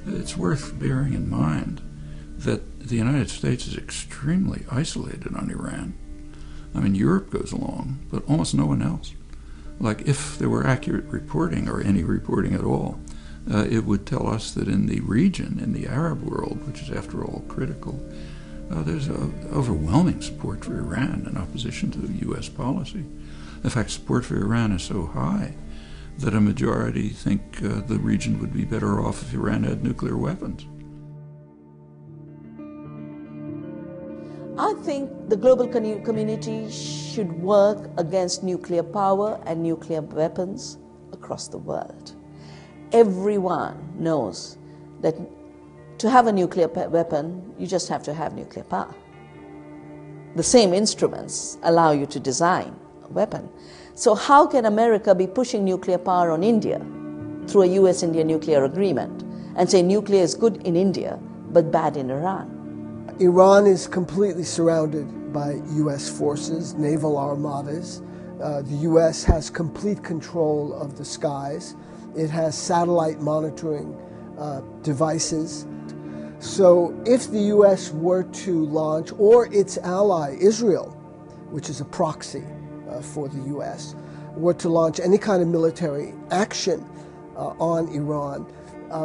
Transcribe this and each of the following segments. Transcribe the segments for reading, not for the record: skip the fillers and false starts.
It's worth bearing in mind that the United States is extremely isolated on Iran. I mean, Europe goes along, but almost no one else. Like, if there were accurate reporting, or any reporting at all, it would tell us that in the region, in the Arab world, which is after all critical, there's overwhelming support for Iran in opposition to the U.S. policy. In fact, support for Iran is so high that a majority think the region would be better off if Iran had nuclear weapons. I think the global community should work against nuclear power and nuclear weapons across the world. Everyone knows that to have a nuclear weapon, you just have to have nuclear power. The same instruments allow you to design a weapon. So how can America be pushing nuclear power on India through a US-India nuclear agreement and say nuclear is good in India but bad in Iran? Iran is completely surrounded by U.S. forces, naval armadas. The U.S. has complete control of the skies. It has satellite monitoring devices. So if the U.S. were to launch, or its ally Israel, which is a proxy for the U.S., were to launch any kind of military action on Iran,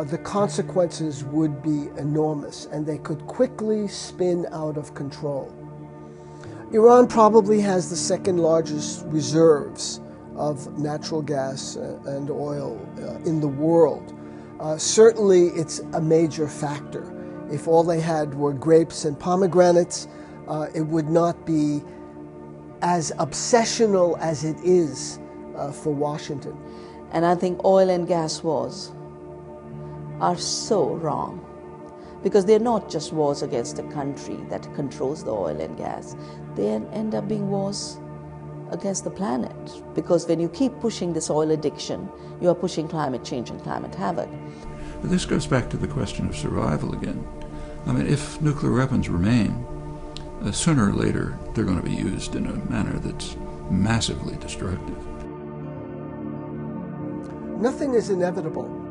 the consequences would be enormous, and they could quickly spin out of control. Iran probably has the second largest reserves of natural gas and oil in the world. Certainly it's a major factor. If all they had were grapes and pomegranates, it would not be as obsessional as it is for Washington. And I think oil and gas wars are so wrong, because they're not just wars against a country that controls the oil and gas. They end up being wars against the planet, because when you keep pushing this oil addiction, you are pushing climate change and climate havoc. But this goes back to the question of survival again. I mean, if nuclear weapons remain, sooner or later they're going to be used in a manner that's massively destructive. Nothing is inevitable.